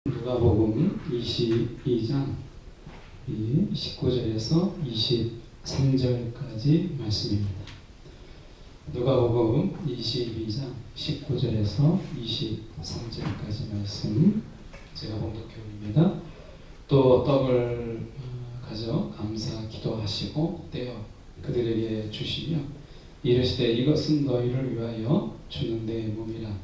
누가복음 22장 19절에서 23절까지 말씀입니다. 누가복음 22장 19절에서 23절까지 말씀, 제가 봉독해옵니다. 또 떡을 가져 감사 기도하시고 떼어 그들에게 주시며 이르시되 이것은 너희를 위하여 주는 내 몸이라.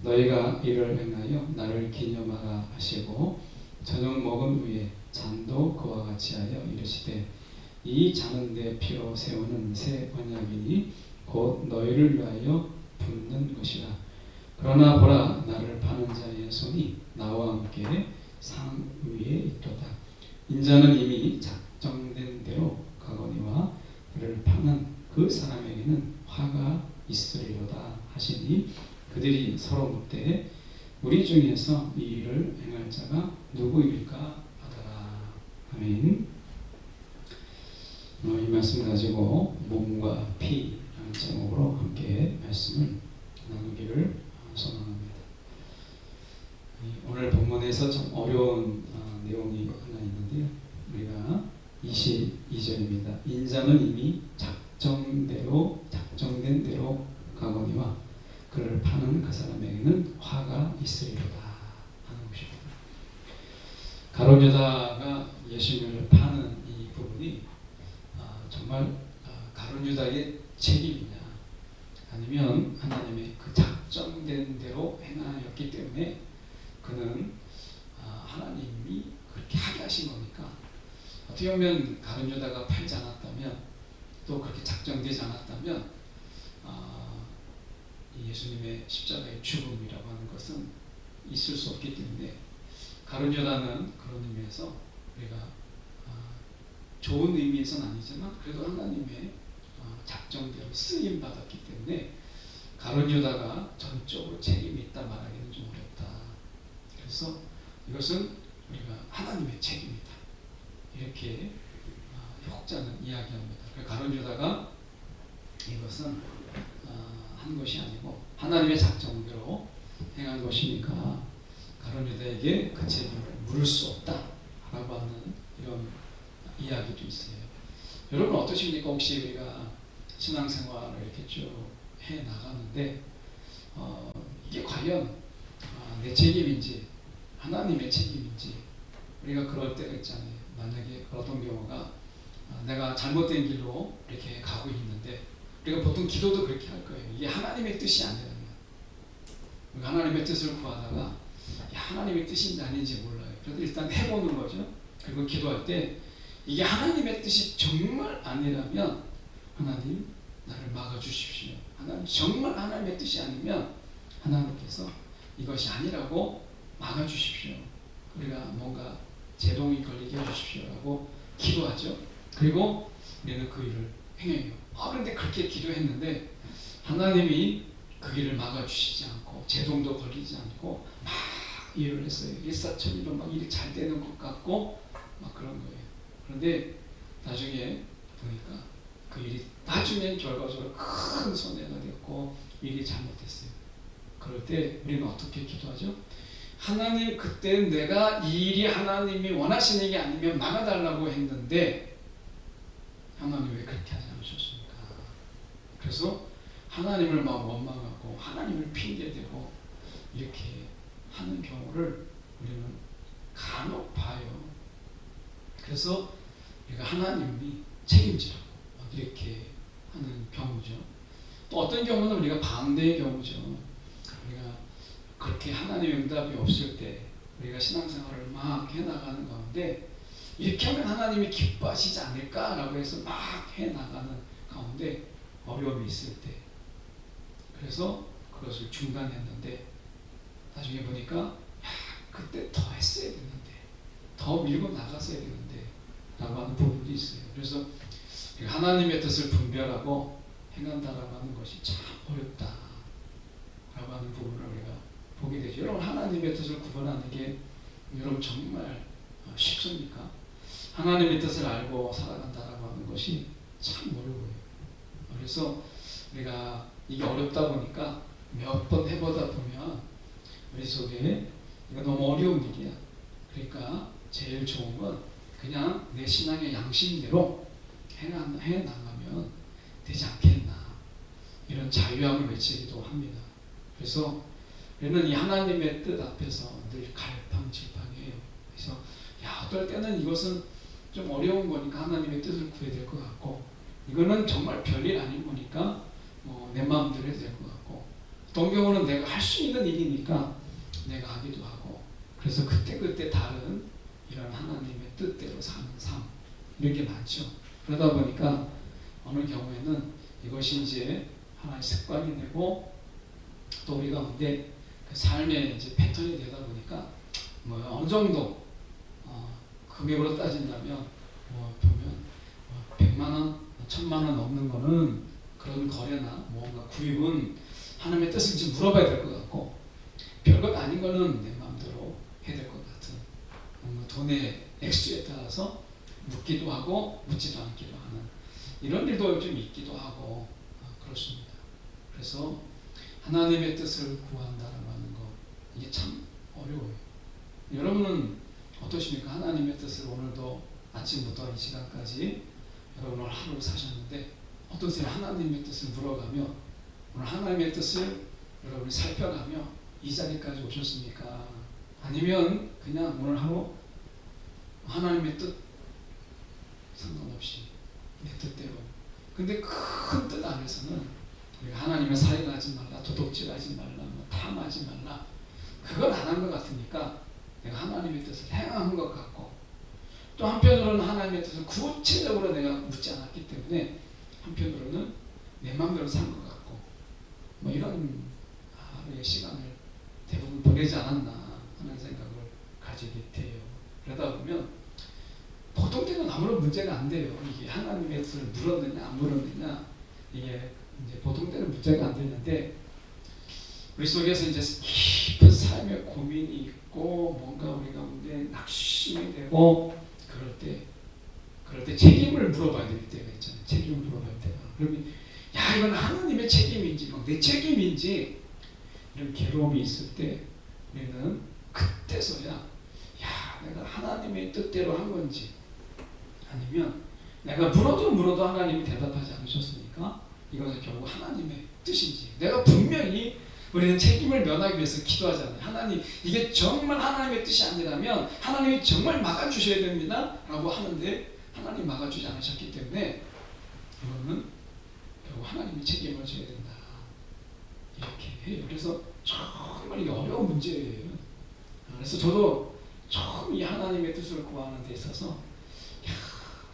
너희가 이를 행하여 나를 기념하라 하시고 저녁 먹은 후에 잔도 그와 같이 하여 이르시되 이 잔은 내 피로 세우는 새 언약이니 곧 너희를 위하여 붓는 것이라. 그러나 보라, 나를 파는 자의 손이 나와 함께 상 위에 있도다. 인자는 이미 작정된 대로 가거니와 그를 파는 그 사람에게는 화가 있으리로다 하시니 그들이 서로 묻되 우리 중에서 이 일을 행할 자가 누구일까 하더라. 아멘. 이 말씀을 가지고 몸과 피라는 제목으로 함께 말씀을 나누기를 소망합니다. 오늘 본문에서 좀 어려운 내용이 하나 있는데요. 우리가 22절입니다. 인자는 이미 작정된 대로 가거니와 그를 파는 그 사람에게는 화가 있으리로다 하는 것입니다. 가룟 유다가 예수님을 파는 이 부분이 정말 가룟 유다의 책임이냐, 아니면 하나님의 그 작정된 대로 행하였기 때문에 그는 하나님이 그렇게 하게 하신 거니까, 어떻게 보면 가룟 유다가 팔지 않았다면, 또 그렇게 작정되지 않았다면 예수님의 십자가의 죽음이라고 하는 것은 있을 수 없기 때문에, 가룟 유다는 그런 의미에서 우리가 좋은 의미에서는 아니지만 그래도 하나님의 작정대로 쓰임 받았기 때문에 가룟 유다가 전적으로 책임이 있다 말하기는 좀 어렵다. 그래서 이것은 우리가 하나님의 책임이다, 이렇게 혹자는 이야기합니다. 가룟 유다가 이것은 한 것이 아니고 하나님의 작정대로 행한 것이니까 가룟 유다에게 그 책임을 물을 수 없다라고 하는 이런 이야기도 있어요. 여러분 어떠십니까? 혹시 우리가 신앙생활을 이렇게 쭉 해 나가는데 이게 과연 내 책임인지 하나님의 책임인지, 우리가 그럴 때가 있잖아요. 만약에 어떤 경우가 내가 잘못된 길로 이렇게 가고 있는데, 우리가 보통 기도도 그렇게 할 거예요. 이게 하나님의 뜻이 아니라면, 하나님의 뜻을 구하다가 하나님의 뜻인지 아닌지 몰라요. 그래도 일단 해보는 거죠. 그리고 기도할 때 이게 하나님의 뜻이 정말 아니라면 하나님 나를 막아주십시오. 하나님 정말 하나님의 뜻이 아니면 하나님께서 이것이 아니라고 막아주십시오. 우리가 뭔가 제동이 걸리게 해주십시오라고 기도하죠. 그리고 우리는 그 일을 행해요. 그런데 그렇게 기도했는데 하나님이 그 일을 막아주시지 않고 제동도 걸리지 않고 막 일을 했어요. 일사천리로 막 일이 잘 되는 것 같고 막 그런 거예요. 그런데 나중에 보니까 그 일이 나중에 결과적으로 큰 손해가 됐고 일이 잘못됐어요. 그럴 때 우리는 어떻게 기도하죠? 하나님, 그때 내가 이 일이 하나님이 원하시는 게 아니면 막아달라고 했는데 하나님 왜 그렇게 하지 않으셨습니까? 그래서 하나님을 막 원망하고 하나님을 핑계대고 이렇게 하는 경우를 우리는 간혹 봐요. 그래서 우리가 하나님이 책임지라고 이렇게 하는 경우죠. 또 어떤 경우는 우리가 반대의 경우죠. 우리가 그렇게 하나님의 응답이 없을 때 우리가 신앙생활을 막 해나가는 가운데 이렇게 하면 하나님이 기뻐하시지 않을까라고 해서 막 해나가는 가운데 어려움이 있을 때, 그래서 그것을 중단했는데 나중에 보니까 그때 더 했어야 되는데, 더 밀고 나갔어야 되는데 라고 하는 부분도 있어요. 그래서 하나님의 뜻을 분별하고 행한다라고 하는 것이 참 어렵다 라고 하는 부분을 우리가 보게 되죠. 여러분, 하나님의 뜻을 구분하는 게 여러분 정말 쉽습니까? 하나님의 뜻을 알고 살아간다라고 하는 것이 참 어려워요. 그래서 우리가 이게 어렵다 보니까 몇 번 해보다 보면 우리 속에 이거 너무 어려운 일이야. 그러니까 제일 좋은 건 그냥 내 신앙의 양심대로 해나가면 되지 않겠나. 이런 자유함을 외치기도 합니다. 그래서 우리는 이 하나님의 뜻 앞에서 늘 갈팡질팡해요. 그래서 어떨 때는 이것은 좀 어려운 거니까 하나님의 뜻을 구해야 될 것 같고, 이거는 정말 별일 아닌 거니까 내 마음대로 해도 될 것 같고, 어떤 경우는 내가 할 수 있는 일이니까 내가 하기도 하고, 그래서 그때그때 다른 이런 하나님의 뜻대로 사는 삶, 이런 게 많죠. 그러다 보니까 어느 경우에는 이것이 이제 하나의 습관이 되고, 또 우리 가운데 그 삶의 이제 패턴이 되다 보니까 어느 정도 금액으로 따진다면 보면 100만 원, 1000만 원 넘는 거는 그런 거래나 뭔가 구입은 하나님의 뜻을 좀 물어봐야 될 것 같고, 별것 아닌 거는 내 마음대로 해야 될 것 같은 돈의 액수에 따라서 묻기도 하고 묻지도 않기도 하는 이런 일도 좀 있기도 하고 그렇습니다. 그래서 하나님의 뜻을 구한다라는 거, 이게 참 어려워요. 여러분은 어떠십니까? 하나님의 뜻을 오늘도 아침부터 이 시간까지 여러분 하루 사셨는데 어떠세요? 하나님의 뜻을 물어가며 오늘 하나님의 뜻을 여러분이 살펴가며 이 자리까지 오셨습니까? 아니면 그냥 오늘 하루 하나님의 뜻 상관없이 내 뜻대로, 근데 큰 뜻 안에서는 우리가 하나님의 살인하지 말라, 도둑질하지 말라, 탐하지 말라, 그걸 안 한 것 같으니까 내가 하나님의 뜻을 행한 것 같고, 또 한편으로는 하나님의 뜻을 구체적으로 내가 묻지 않았기 때문에 한편으로는 내 마음대로 산 것 같고, 이런 하루의 시간을 대부분 보내지 않았나 하는 생각을 가지게 돼요. 그러다 보면 보통 때는 아무런 문제가 안 돼요. 이게 하나님의 뜻을 물었느냐 안 물었느냐, 이게 이제 보통 때는 문제가 안 되는데, 우리 속에서 이제 깊은 삶의 고민이 있고 뭔가 우리 가운데 낙심이 되고 그럴 때 책임을 물어봐야 될 때가 있잖아요. 책임을 물어봐야 될 때가. 그러면 이건 하나님의 책임인지 내 책임인지 이런 괴로움이 있을 때 우리는 그때서야 내가 하나님의 뜻대로 한 건지, 아니면 내가 물어도 하나님이 대답하지 않으셨으니까 이것은 결국 하나님의 뜻인지, 내가 분명히 우리는 책임을 면하기 위해서 기도하잖아요. 하나님, 이게 정말 하나님의 뜻이 아니라면 하나님이 정말 막아주셔야 됩니다 라고 하는데 하나님 막아주지 않으셨기 때문에 이거는 결국 하나님이 책임을 져야 된다 이렇게 해요. 그래서 정말 이게 어려운 문제예요. 그래서 저도 처음 이 하나님의 뜻을 구하는 데 있어서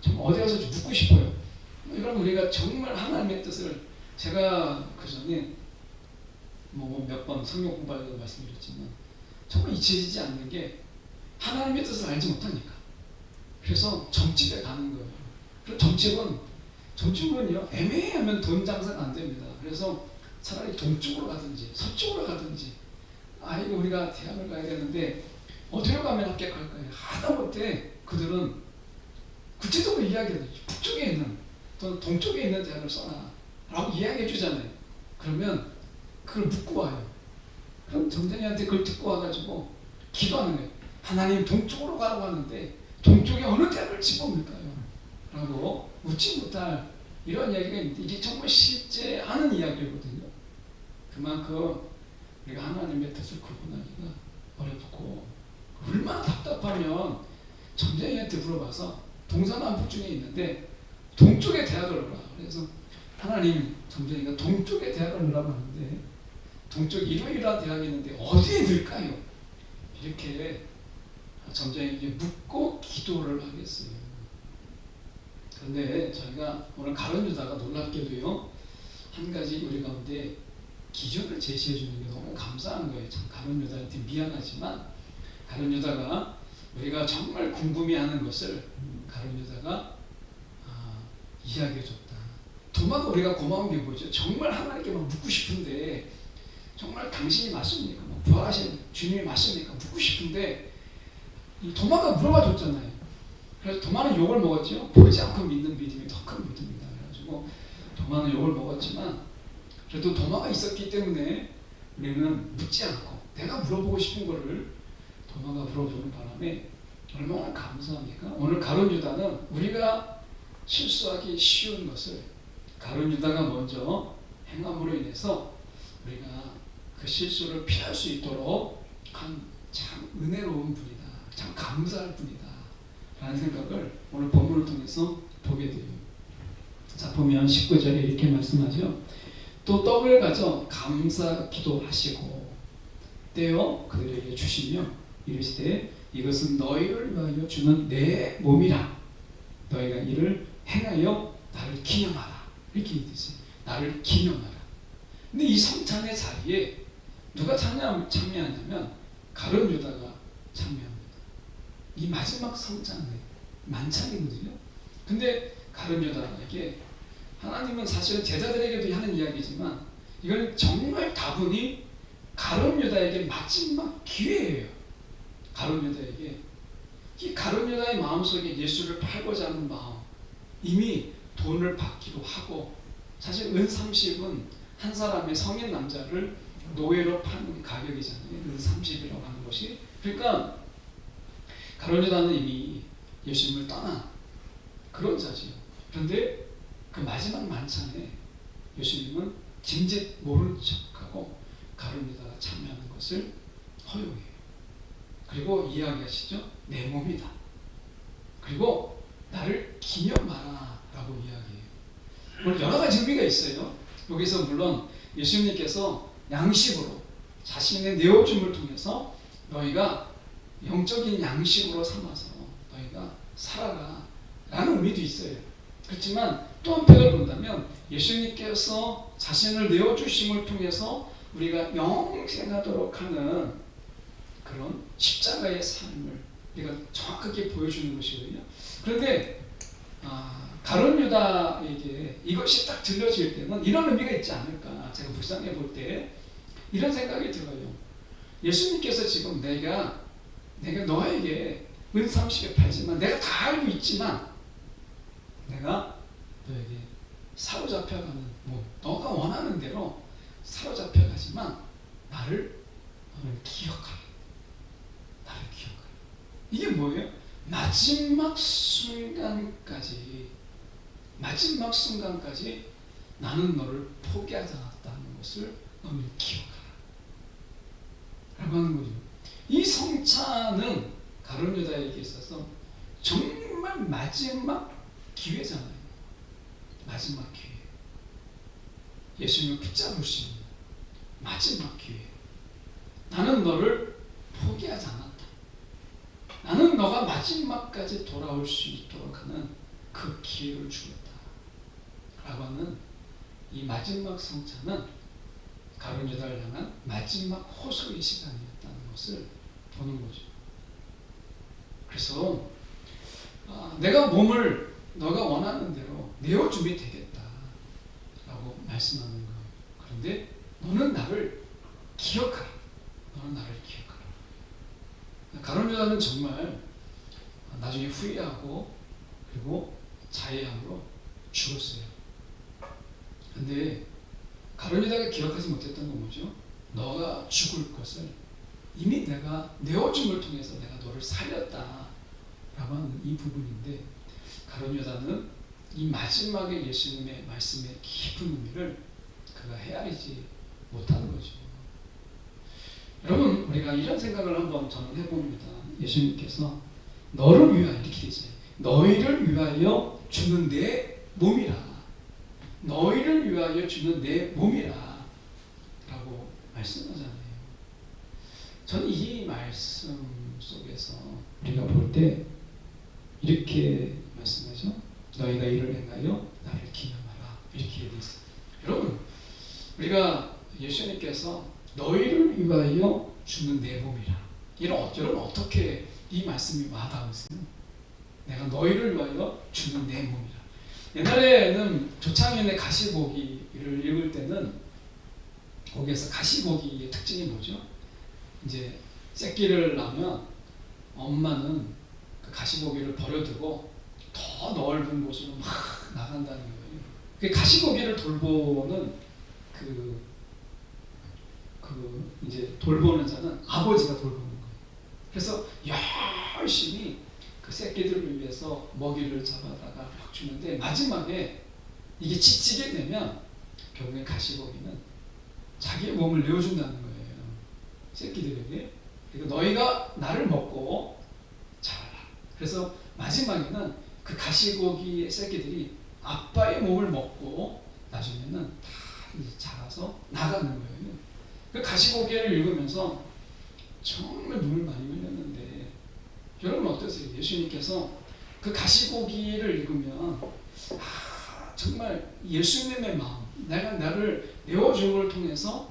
정말 어디 가서 좀 묻고 싶어요. 그럼 우리가 정말 하나님의 뜻을, 제가 그 전에 몇 번 성경 공부할 때도 말씀드렸지만 정말 잊혀지지 않는 게 하나님의 뜻을 알지 못하니까. 그래서 점집에 가는 거예요. 그리고 점집은요 애매하면 돈 장사가 안 됩니다. 그래서 차라리 동쪽으로 가든지 서쪽으로 가든지, 이거 우리가 대학을 가야 되는데 어디로 가면 합격할까요? 하다못해 그들은 구체적으로 이야기해요. 북쪽에 있는 또는 동쪽에 있는 대학을 써라 라고 이야기해 주잖아요. 그러면 그걸 묻고 와요. 그럼 점쟁이한테 그걸 듣고 와가지고 기도하는 거예요. 하나님, 동쪽으로 가라고 하는데 동쪽에 어느 대학을 집어넣을까요? 라고 묻지 못할 이런 이야기가 있는데, 이게 정말 실제 하는 이야기거든요. 그만큼 우리가 하나님의 뜻을 구분하기가 어렵고, 얼마나 답답하면 점쟁이한테 물어봐서 동서남북 중에 있는데 동쪽에 대학을 넣으라. 그래서 하나님, 점쟁이가 동쪽에 대학을 넣으라고 하는데 동쪽 이러이러한 대학이 있는데 어디에 넣을까요? 이렇게 점쟁이에게 묻고 기도를 하겠어요. 그런데 저희가 오늘 가룟 유다가 놀랍게도요, 한 가지 우리 가운데 기준을 제시해 주는 게 너무 감사한 거예요. 참 가룟 유다한테 미안하지만 가룟 유다가 우리가 정말 궁금해하는 것을 가룟 유다가 이야기해 줬다. 도마가 우리가 고마운 게 뭐죠? 정말 하나님께 막 묻고 싶은데, 정말 당신이 맞습니까? 부활하신 주님이 맞습니까? 묻고 싶은데 이 도마가 물어봐 줬잖아요. 그래서 도마는 욕을 먹었죠. 보지 않고 믿는 믿음이 더 큰 믿음이다. 그래가지고 도마는 욕을 먹었지만 그래도 도마가 있었기 때문에 우리는 묻지 않고 내가 물어보고 싶은 거를 도마가 불어주는 바람에 얼마나 감사합니까? 오늘 가룟 유다는 우리가 실수하기 쉬운 것을 가룟 유다가 먼저 행함으로 인해서 우리가 그 실수를 피할 수 있도록 한 참 은혜로운 분이다. 참 감사할 분이다. 라는 생각을 오늘 본문을 통해서 보게 돼요. 자, 보면 19절에 이렇게 말씀하죠. 또 떡을 가져 감사 기도하시고 떼어 그들에게 주시며 이르시되 이것은 너희를 위하여 주는 내 몸이라. 너희가 이를 행하여 나를 기념하라. 이렇게 얘기했어요. 나를 기념하라. 근데 이 성찬의 자리에 누가 참여하냐면 가룟 유다가 참여합니다. 이 마지막 성찬의 만찬이거든요. 근데 가룟 유다에게 하나님은 사실은 제자들에게도 하는 이야기지만 이건 정말 다분히 가룟 유다에게 마지막 기회예요. 가룟 유다에게 이 가룟 유다의 마음속에 예수를 팔고자 하는 마음, 이미 돈을 받기로 하고, 사실 은 30은 한 사람의 성인 남자를 노예로 파는 가격이잖아요. 은 30이라고 하는 것이. 그러니까 가룟 유다는 이미 예수님을 떠난 그런 자지요. 그런데 그 마지막 만찬에 예수님은 짐짓 모른 척하고 가룟 유다가 참여하는 것을 허용해요. 그리고 이야기하시죠. 내 몸이다. 그리고 나를 기념하라 라고 이야기해요. 물론 여러 가지 의미가 있어요. 여기서 물론 예수님께서 양식으로 자신의 내어줌을 통해서 너희가 영적인 양식으로 삼아서 너희가 살아라 라는 의미도 있어요. 그렇지만 또 한편으로 본다면 예수님께서 자신을 내어주심을 통해서 우리가 영생하도록 하는 그런 십자가의 삶을 우리가 정확하게 보여주는 것이거든요. 그런데 가룟 유다에게 이것이 딱 들려질 때는 이런 의미가 있지 않을까. 제가 묵상해 볼 때 이런 생각이 들어요. 예수님께서 지금 내가 너에게 은 30에 팔지만 내가 다 알고 있지만 내가 너에게 사로잡혀가는 너가 원하는 대로 사로잡혀가지만 나를 기억하라. 나를 기억하라. 이게 뭐예요? 마지막 순간까지 나는 너를 포기하지 않았다는 것을 너는 기억하라 라고 하는 거죠. 이 성찬은 가룟 유다에게 있어서 정말 마지막 기회잖아요. 마지막 기회. 예수님을 붙잡을 수 있는 마지막 기회. 나는 너를 포기하지 않았다. 나는 너가 마지막까지 돌아올 수 있도록 하는 그 기회를 주겠다 라고 하는 이 마지막 성찬은 가룟 유다를 향한 마지막 호소의 시간이었다는 것을 보는 거죠. 그래서 내가 몸을 너가 원하는 대로 내어주면 되겠다 라고 말씀하는 거예요. 그런데 너는 나를 기억하라. 너는 나를 기억하라. 가룟 유다는 정말 나중에 후회하고 그리고 자해함으로 죽었어요. 그런데 가룟 유다가 기억하지 못했던 건 뭐죠? 너가 죽을 것을 이미 내가 내어줌을 통해서 내가 너를 살렸다 라고 하는 이 부분인데, 가룟 유다는 이 마지막에 예수님의 말씀의 깊은 의미를 그가 헤아리지 못하는 거죠. 여러분, 우리가 이런 생각을 한번 저는 해봅니다. 예수님께서 너를 위하여 이렇게 되죠. 너희를 위하여 주는 내 몸이라. 너희를 위하여 주는 내 몸이라 라고 말씀하잖아요. 저는 이 말씀 속에서 우리가 볼 때 이렇게 말씀하죠. 너희가 이를 행하여 나를 기념하라. 이렇게 되어 있어요. 여러분, 우리가 예수님께서 너희를 위하여 주는 내 몸이라. 여러분 어떻게 이 말씀이 와닿으세요? 내가 너희를 위하여 주는 내 몸이라. 옛날에는 조창현의 가시보기를 읽을 때는 거기에서 가시보기의 특징이 뭐죠? 이제 새끼를 낳으면 엄마는 그 가시보기를 버려두고 더 넓은 곳으로 막 나간다는 거예요. 그 가시보기를 돌보는 이제 돌보는 자는 아버지가 돌보는 거예요. 그래서 열심히 그 새끼들을 위해서 먹이를 잡아다가 막 주는데 마지막에 이게 지치게 되면 결국엔 가시고기는 자기의 몸을 내어준다는 거예요. 새끼들에게. 그러니까 너희가 나를 먹고 자라라. 그래서 마지막에는 그 가시고기의 새끼들이 아빠의 몸을 먹고 나중에는 다 이제 자라서 나가는 거예요. 그 가시고기를 읽으면서 정말 눈을 많이 흘렸는데 여러분 어떠세요? 예수님께서 그 가시고기를 읽으면 정말 예수님의 마음, 내가 나를 내어준 걸 통해서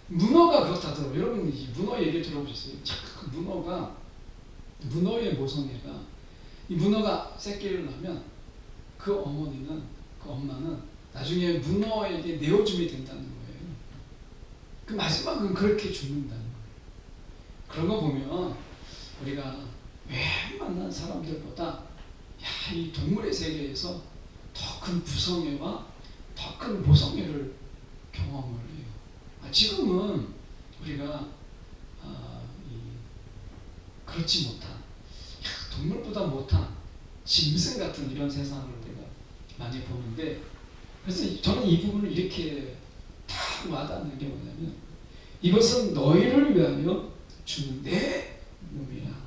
문어가 그렇다더라고요. 여러분 이 문어 얘기 들어보셨어요? 그 문어의 모성애가 이 문어가 새끼를 낳으면 그 어머니는 그 엄마는 나중에 문어에게 내어줌이 된다는 거예요. 그 마지막은 그렇게 죽는다는 거예요. 그런 거 보면 우리가 웬만한 사람들보다 이 동물의 세계에서 더 큰 부성애와 더 큰 모성애를 경험을 해요. 지금은 우리가 그렇지 못한 동물보다 못한 짐승 같은 이런 세상을 우리가 많이 보는데 그래서 저는 이 부분을 이렇게 딱 와닿는 게 뭐냐면 이것은 너희를 위하여 주는 내 몸이야.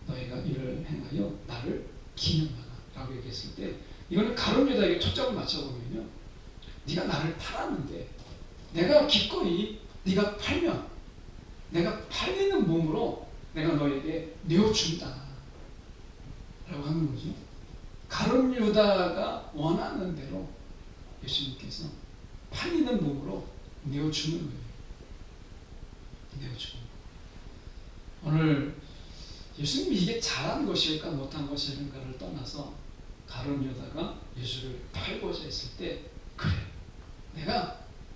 너희가 이를 행하여 나를 기념하라 라고 얘기했을 때 이거는 가룟 유다에게 초점을 맞춰보면요 네가 나를 팔았는데 내가 기꺼이 네가 팔면 내가 팔리는 몸으로 내가 너에게 내어준다 라고 하는 거죠. 가룟 유다가 원하는 대로 예수님께서 팔리는 몸으로 내어주는 거예요. 내어주는 거예요. 오늘 예수님이 이게 잘한 것일까 못한 것일까를 떠나서 가룟 유다가 예수를 팔고자 했을 때 그래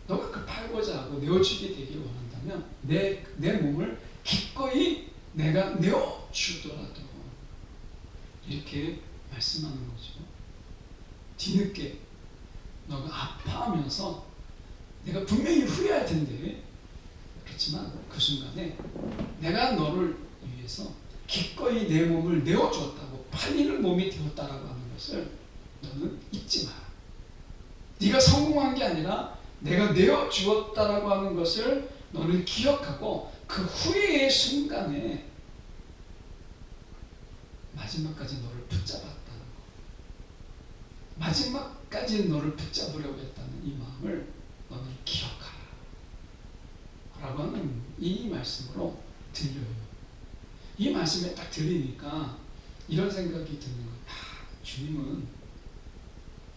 너가 그 팔고자 하고 내어주게 되길 원한다면 내 몸을 기꺼이 내가 내어주더라도 이렇게 말씀하는 거죠. 뒤늦게 너가 아파하면서 내가 분명히 후회할 텐데 그렇지만 그 순간에 내가 너를 위해서 기꺼이 내 몸을 내어주었다고 팔리는 몸이 되었다라고 하는 것을 너는 잊지 마라. 네가 성공한 게 아니라 내가 내어주었다라고 하는 것을 너는 기억하고 그 후회의 순간에 마지막까지 너를 붙잡았다는 거. 마지막까지 너를 붙잡으려고 했다는 이 마음을 너는 기억하라 라고 하는 이 말씀으로 들려요. 이 말씀에 딱 들리니까 이런 생각이 드는 거예요. 주님은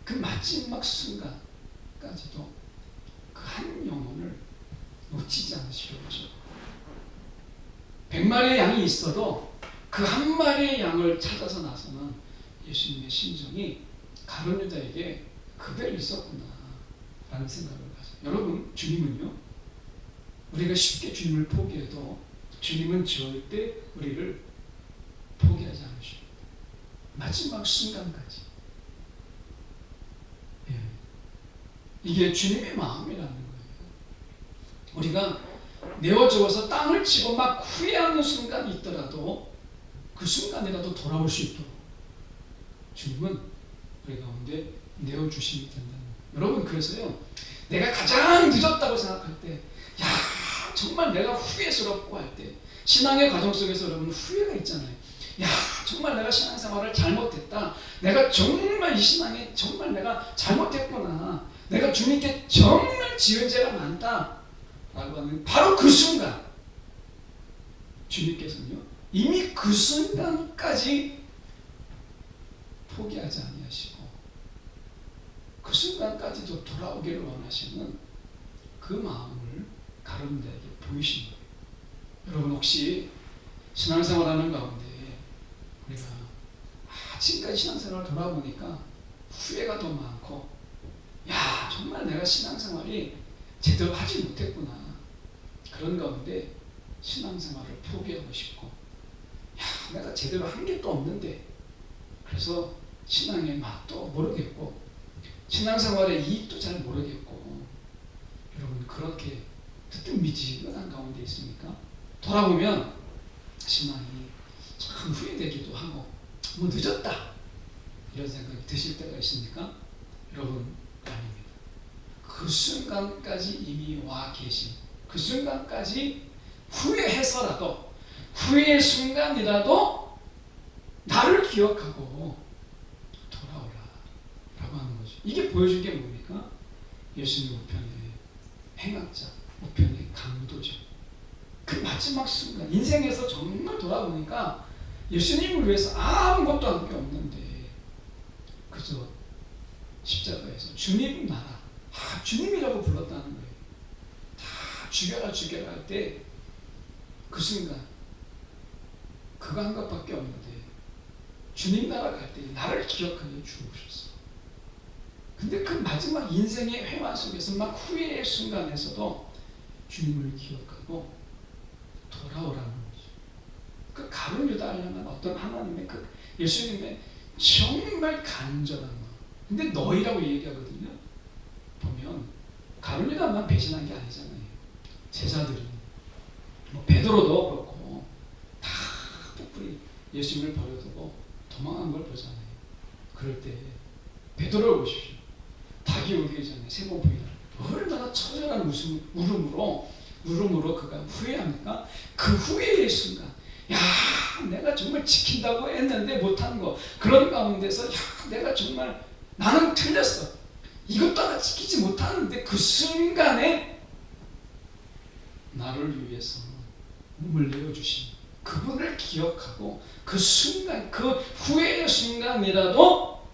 그 마지막 순간까지도 그 한 영혼을 놓치지 않으시려고 하죠. 100마리의 양이 있어도 그 한 마리의 양을 찾아서 나서는 예수님의 심정이 가룟 유다에게 그대로 있었구나 라는 생각을 가져요. 여러분 주님은요 우리가 쉽게 주님을 포기해도 주님은 절대 우리를 포기하지 않으십니다. 마지막 순간까지. 이게 주님의 마음이라는 거예요. 우리가 내어주어서 땅을 치고 막 후회하는 순간이 있더라도 그 순간이라도 돌아올 수 있도록 주님은 우리 가운데 내어주심이 된다는 거예요. 여러분 그래서요 내가 가장 늦었다고 생각할 때 정말 내가 후회스럽고 할 때 신앙의 과정 속에서 여러분 후회가 있잖아요. 정말 내가 신앙생활을 잘못했다. 내가 정말 이 신앙에 정말 내가 잘못했구나. 내가 주님께 정말 지은 죄가 많다. 라고 하는 바로 그 순간 주님께서는요 이미 그 순간까지 포기하지 아니하시고 그 순간까지도 돌아오기를 원하시는 그 마음을 가룟 유다에게 보이신 거예요. 여러분 혹시 신앙생활하는 가운데 우리가 지금까지 신앙생활을 돌아보니까 후회가 더 많고 정말 내가 신앙생활이 제대로 하지 못했구나. 그런 가운데 신앙생활을 포기하고 싶고 내가 제대로 한 게 또 없는데 그래서 신앙의 맛도 모르겠고 신앙생활의 이익도 잘 모르겠고 여러분 그렇게 뜨뜻미지근한 가운데 있습니까? 돌아보면 신앙이 참 후회되기도 하고 뭐 늦었다 이런 생각이 드실 때가 있습니까? 여러분, 아닙니다. 그 순간까지 이미 와 계신, 그 순간까지 후회해서라도, 후회의 순간이라도 나를 기억하고 돌아오라 라고 하는 거죠. 이게 보여준 게 뭡니까? 예수님 우편의 행악자, 우편의 강도죠. 그 마지막 순간, 인생에서 정말 돌아보니까 예수님을 위해서 아무것도 한 게 없는데 그저 십자가에서 주님 나라, 주님이라고 불렀다는 거예요. 다 죽여라 죽여라 할 때 그 순간 그거 한 것밖에 없는데 주님 나라 갈 때 나를 기억하여 주옵소서. 근데 그 마지막 인생의 회화 속에서 막 후회의 순간에서도 주님을 기억하고 돌아오라는 거죠. 그 가룟 유다를 향한 어떤 하나님의 그 예수님의 정말 간절한 마음. 근데 너희라고 얘기하거든요. 보면 가룟 유다만 배신한 게 아니잖아요. 제자들이 뭐 베드로도 그렇고 다 뿔뿔이 예수님을 버려두고 도망한 걸 보잖아요. 그럴 때 베드로를 보십시오. 닭이 울기 전에 세 번 부인하라. 얼마나 처절한 울음으로 그가 후회합니까? 그 후회의 순간, 야, 내가 정말 지킨다고 했는데 못한 거, 그런 가운데서 야, 내가 정말 나는 틀렸어. 이것도 하나 지키지 못하는데 그 순간에 나를 위해서 몸을 내어주신 그분을 기억하고 그 순간, 그 후회의 순간이라도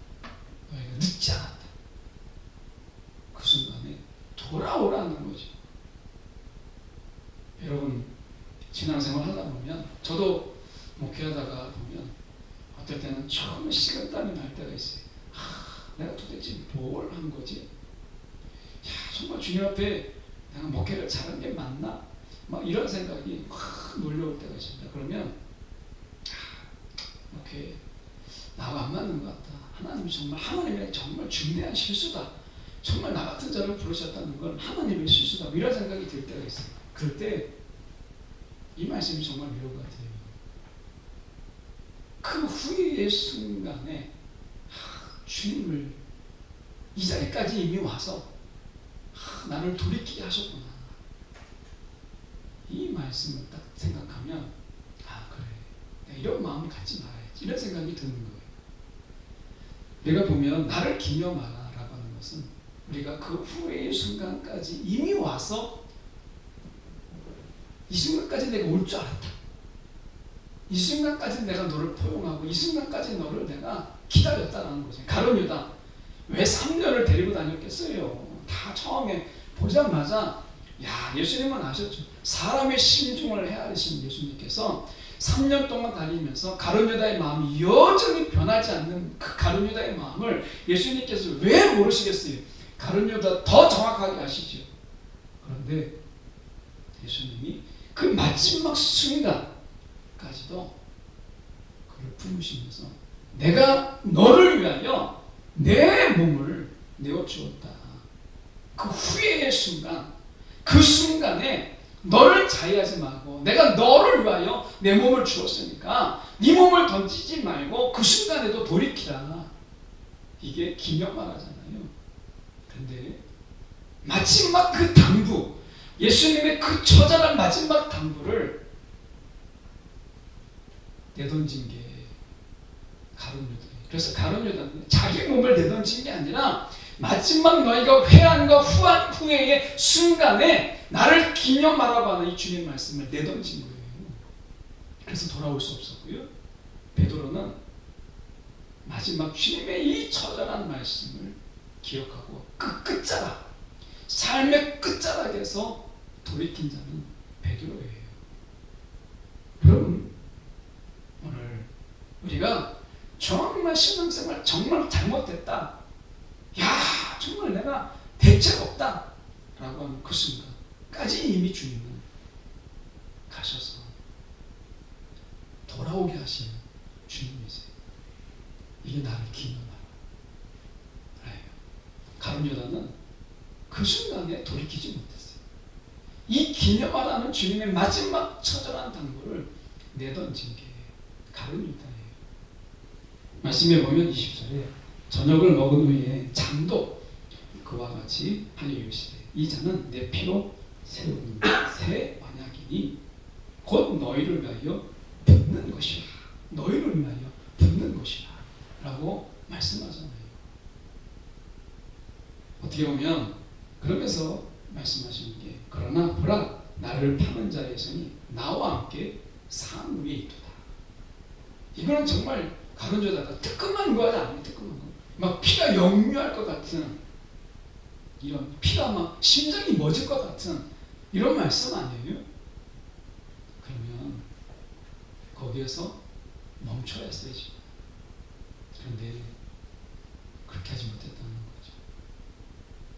너희가 늦지 않았다. 그 순간에 돌아오라는 거죠. 여러분, 신앙생활 하다 보면, 저도 목회하다가 보면 어떨 때는 처음에 식은땀이 날 때가 있어요. 내가 도대체 뭘 한 거지? 야, 정말 주님 앞에 내가 목회를 잘한 게 맞나? 막 이런 생각이 확 몰려올 때가 있습니다. 그러면 목회 나와 안 맞는 것 같다. 하나님의 정말 중대한 실수다. 정말 나 같은 자를 부르셨다는 건 하나님의 실수다. 이런 생각이 들 때가 있어요. 그럴 때 이 말씀이 정말 위로가 돼요. 그 후회의 순간에 주님을 이 자리까지 이미 와서 나를 돌이키게 하셨구나. 이 말씀을 딱 생각하면 그래, 내가 이런 마음을 갖지 말아야지. 이런 생각이 드는 거예요. 우리가 보면 나를 기념하라 라고 하는 것은 우리가 그 후회의 순간까지 이미 와서 이 순간까지 내가 올 줄 알았다. 이 순간까지 내가 너를 포용하고 이 순간까지 너를 내가 기다렸다는 거죠. 가룟 유다 왜 3년을 데리고 다녔겠어요. 다 처음에 보자마자 예수님은 아셨죠. 사람의 심중을 헤아리신 예수님께서 3년 동안 다니면서 가룟 유다의 마음이 여전히 변하지 않는 그 가룟 유다의 마음을 예수님께서 왜 모르시겠어요. 가룟 유다 더 정확하게 아시죠. 그런데 예수님이 그 마지막 순간까지도 그를 품으시면서 내가 너를 위하여 내 몸을 내어주었다. 그 후회의 순간, 그 순간에 너를 자의하지 말고 내가 너를 위하여 내 몸을 주었으니까 네 몸을 던지지 말고 그 순간에도 돌이키라. 이게 기념하라잖아요. 근데 마지막 그 당부, 예수님의 그 처절한 마지막 당부를 내던진 게 가룟 유다예요. 그래서 가룟 유다는 자기 몸을 내던진 게 아니라 마지막 너희가 회한과 후회의 순간에 나를 기념하라고 하는 이 주님 말씀을 내던진 거예요. 그래서 돌아올 수 없었고요. 베드로는 마지막 주님의 이 처절한 말씀을 기억하고 그 끝자락, 삶의 끝자락에서 돌이킨 자는 베드로예요. 여러분, 오늘 우리가 정말 신앙생활 정말 잘못됐다, 정말 내가 대책 없다 라고 하는 그 순간까지 이미 주님은 가셔서 돌아오게 하시는 주님이세요. 이게 나를 기념하라. 가룟 유다는 그 순간에 돌이키지 못했어요. 이 기념하라는 주님의 마지막 처절한 당부를 내던진 게 가룟 유다예요. 말씀해 보면 20절에 저녁을 먹은 후에 잠도 그와 같이 하여 이르시되 이 잔은 내 피로 세운 새 언약이니 곧 너희를 위하여 붓는 것이라. 너희를 위하여 붓는 것이라 라고 말씀하잖아요. 어떻게 보면 그러면서 말씀하시는 게 그러나 보라 나를 파는 자의 손이 나와 함께 산 위에 있도다. 이거는 정말 가론유다가 뜨끔한 거 아니에요. 뜨끔한 거. 막 피가 역류할 것 같은 이런 피가 막 심장이 멎을 것 같은 이런 말씀 아니에요? 그러면 거기에서 멈춰야 했어야지. 그런데 그렇게 하지 못했다는 거죠.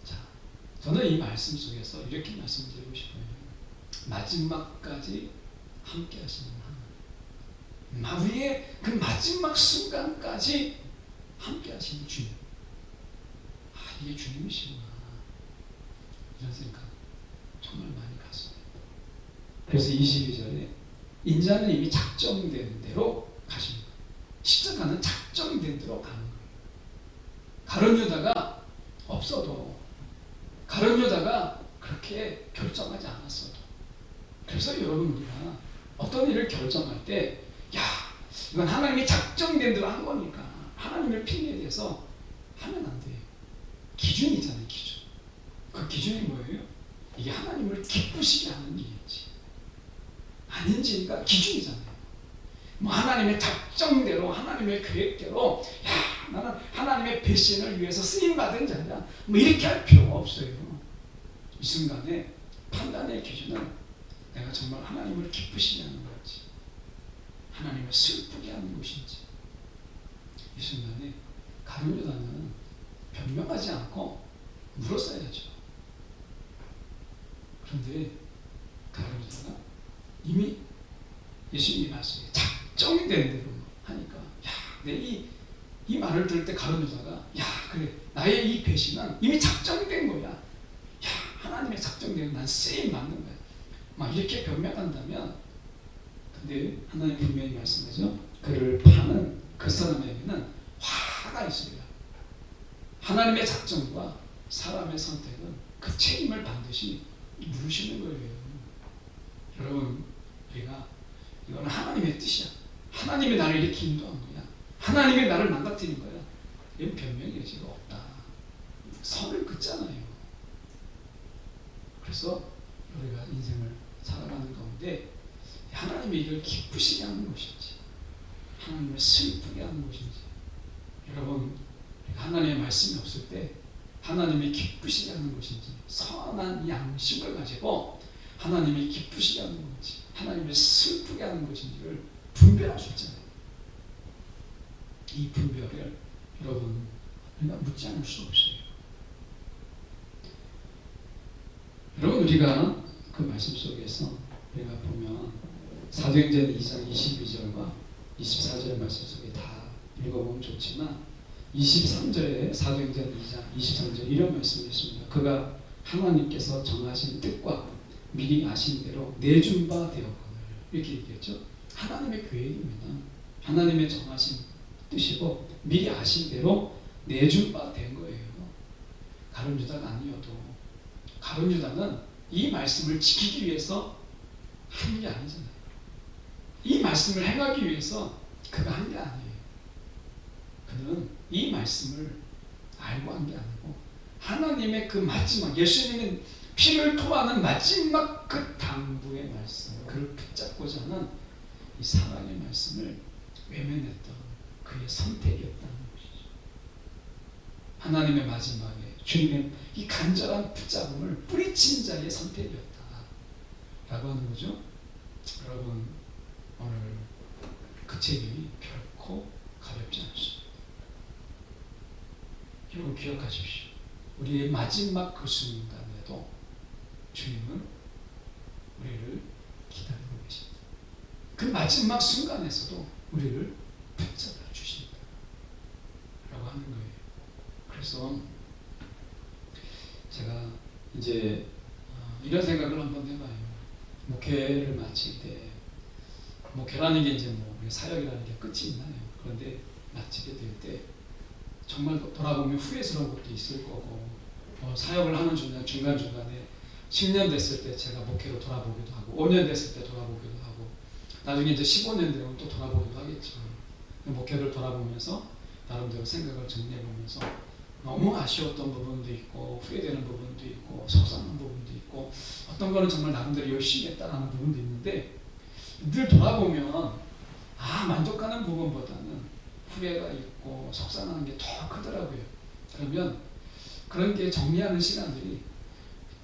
자, 저는 이 말씀 속에서 이렇게 말씀드리고 싶어요. 마지막까지 함께 하시는 하나님, 우리의 그 마지막 순간까지 함께 하시는 주님. 이게 주님이시구나 이런 생각 정말 많이 갔습니다. 그래서 22절에 인자는 이미 작정된 대로 가십니다. 십자가는 작정된 대로 가는 거예요. 가룟유다가 없어도, 가룟유다가 그렇게 결정하지 않았어도, 그래서 여러분 우리가 어떤 일을 결정할 때 이건 하나님이 작정된 대로 한 거니까 하나님을 핑계대서 하면 안 돼요. 기준이잖아요. 기준. 그 기준이 뭐예요? 이게 하나님을 기쁘시게 하는 일인지 아닌지가 기준이잖아요. 뭐 하나님의 작정대로 하나님의 계획대로 나는 하나님의 배신을 위해서 쓰임받은 자냐 뭐 이렇게 할 필요가 없어요. 이 순간에 판단의 기준은 내가 정말 하나님을 기쁘시게 하는 건지 하나님을 슬프게 하는 것인지. 이 순간에 가룟유다는 변명하지 않고 물었어야죠. 그런데 가룟유다가 이미 예수님이 말씀에 작정된 대로 하니까 이 말을 들을 때 가룟유다가 그래 나의 이 배신은 이미 작정된 거야. 하나님의 작정된 난 쓰임 맞는 거야. 막 이렇게 변명한다면, 근데 하나님 분명히 말씀하죠. 그를 파는 그 사람에게는 화가 있어요. 하나님의 작정과 사람의 선택은 그 책임을 반드시 물으시는 거예요. 여러분, 우리가 이거는 하나님의 뜻이야. 하나님이 나를 이렇게 인도한 거야. 하나님이 나를 망가뜨린 거야. 이건 변명의 여지가 없다. 선을 긋잖아요. 그래서 우리가 인생을 살아가는 가운데 하나님이 이걸 기쁘시게 하는 것인지 하나님을 슬프게 하는 것인지, 여러분 하나님의 말씀이 없을 때 하나님이 기쁘시게 하는 것인지, 선한 양심을 가지고 하나님이 기쁘시게 하는 건지 하나님을 슬프게 하는 것인지를 분별할 수 있잖아요. 이 분별을 여러분 우리가 묻지 않을 수 없어요. 여러분 우리가 그 말씀 속에서 우리가 보면 사도행전 2장 22절과 24절의 말씀 속에 다 읽어보면 좋지만 23절에 사도행전 2장 23절 이런 말씀이 있습니다. 그가 하나님께서 정하신 뜻과 미리 아신 대로 내준 바 되었거늘, 이렇게 얘기했죠. 하나님의 계획입니다. 하나님의 정하신 뜻이고 미리 아신 대로 내준 바 된 거예요. 가룟유다가 아니어도, 가룟유다는 이 말씀을 지키기 위해서 한 게 아니잖아요. 이 말씀을 행하기 위해서 그가 한 게 아니에요. 그는 이 말씀을 알고 한 게 아니고 하나님의 그 마지막, 예수님의 피를 토하는 마지막 그 당부의 말씀, 그를 붙잡고자 하는 이 사랑의 말씀을 외면했던 그의 선택이었다는 것이죠. 하나님의 마지막에 주님의 이 간절한 붙잡음을 뿌리친 자의 선택이었다 라고 하는 거죠. 여러분, 오늘 그 책임이 결코 가볍지 않습니다. 여러분 기억하십시오. 우리의 마지막 그 순간에도 주님은 우리를 기다리고 계십니다. 그 마지막 순간에서도 우리를 붙잡아 주신다 라고 하는 거예요. 그래서 제가 이제 이런 생각을 한번 해봐요. 목회를 마칠 때, 목회라는 게 이제 뭐 사역이라는 게 끝이 있나요? 그런데 마치게 될 때 정말 돌아보면 후회스러운 것도 있을 거고, 사역을 하는 중간중간에 10년 됐을 때 제가 목회로 돌아보기도 하고, 5년 됐을 때 돌아보기도 하고, 나중에 이제 15년 되면 또 돌아보기도 하겠죠. 목회를 돌아보면서 나름대로 생각을 정리해보면서 너무 아쉬웠던 부분도 있고, 후회되는 부분도 있고, 속상한 부분도 있고, 어떤 거는 정말 나름대로 열심히 했다라는 부분도 있는데, 늘 돌아보면 만족하는 부분보다는 후회가 있고 속상한 게 더 크더라고요. 그러면 그런 게 정리하는 시간들이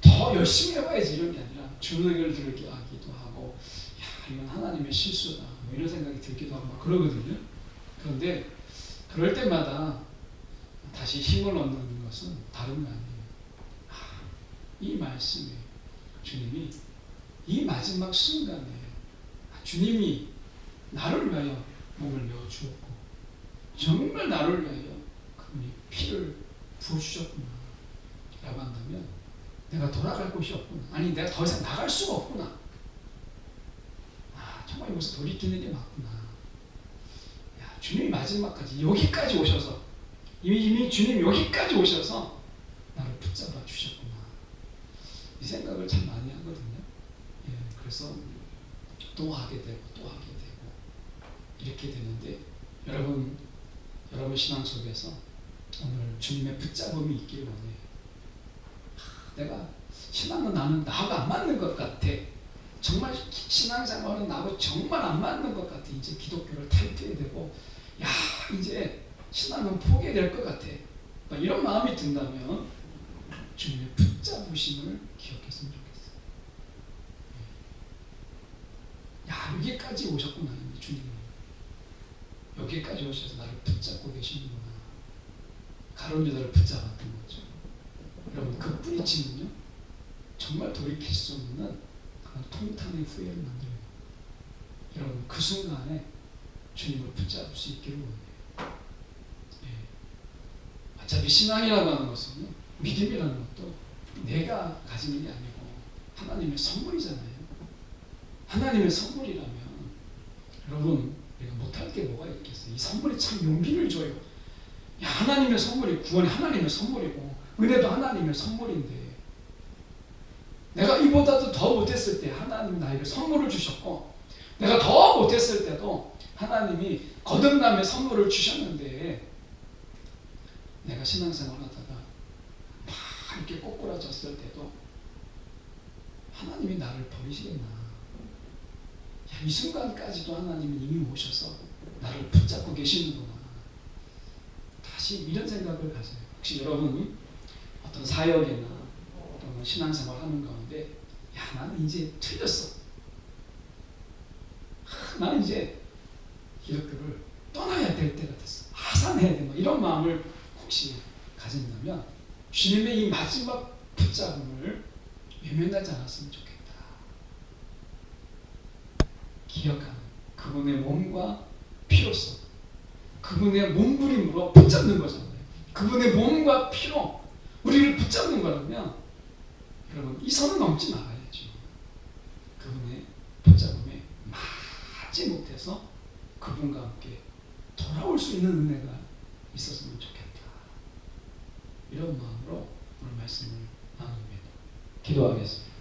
더 열심히 해봐야지 이런 게 아니라 주눅을 들게 하기도 하고, 야, 이건 하나님의 실수다, 뭐 이런 생각이 들기도 하고 막 그러거든요. 그런데 그럴 때마다 다시 힘을 얻는 것은 다른 거 아니에요. 이 말씀에 주님이 이 마지막 순간에 주님이 나를 위하여 몸을 내어 주었고, 정말 나를 위하여 그분이 피를 부어주셨구나 라고 한다면 내가 돌아갈 곳이 없구나, 아니 내가 더 이상 나갈 수가 없구나, 정말 여기서 돌이키는 게 맞구나. 야, 주님이 마지막까지 여기까지 오셔서 이미 주님이 여기까지 오셔서 나를 붙잡아 주셨구나, 이 생각을 참 많이 하거든요. 그래서 또 하게 되고 또 하게 되고 이렇게 되는데, 여러분 신앙 속에서 오늘 주님의 붙잡음이 있기를 원해요. 내가 신앙은 나는 나하고 안 맞는 것 같아, 정말 신앙생활은 나하고 정말 안 맞는 것 같아, 이제 기독교를 탈퇴해야 되고, 야 이제 신앙은 포기해야 될 것 같아, 이런 마음이 든다면 주님의 붙잡으심을 기억했으면 좋겠어요. 야, 여기까지 오셨구나. 주님이 여기까지 오셔서 나를 붙잡고 계시는구나. 가룟 유다를 붙잡았던 거죠. 여러분, 그 뿌리치면요 정말 돌이킬 수 없는 그런 통탄의 후회를 만들어요. 여러분, 그 순간에 주님을 붙잡을 수 있기를 원해요. 어차피 신앙이라고 하는 것은, 믿음이라는 것도 내가 가지는 게 아니고 하나님의 선물이잖아요. 하나님의 선물이라면 여러분, 우리가 못할 게 뭐가 있겠어요? 이 선물이 참 용기를 줘요. 야, 하나님의 선물이, 구원이 하나님의 선물이고 은혜도 하나님의 선물인데, 내가 이보다도 더 못했을 때 하나님이 나에게 선물을 주셨고, 내가 더 못했을 때도 하나님이 거듭남의 선물을 주셨는데, 내가 신앙생활 하다가 막 이렇게 꼬꾸라졌을 때도 하나님이 나를 버리시겠나? 야, 이 순간까지도 하나님은 이미 오셔서 나를 붙잡고 계시는구나. 다시 이런 생각을 가져요. 혹시 여러분 어떤 사역이나 어떤 신앙생활 하는 가운데, 야, 나는 이제 틀렸어, 나는 이제 기독교를 떠나야 될 때가 됐어, 하산해야 돼, 이런 마음을 혹시 가진다면 주님의 이 마지막 붙잡음을 외면하지 않았으면 좋겠다. 기억하는 그분의 몸과 피로서, 그분의 몸부림으로 붙잡는 거잖아요. 그분의 몸과 피로 우리를 붙잡는 거라면 여러분, 이 선을 넘지 말아야죠. 그분의 붙잡음에 맞지 못해서 그분과 함께 돌아올 수 있는 은혜가 있었으면 좋겠다. 이런 마음으로 오늘 말씀을 나눕니다. 기도하겠습니다.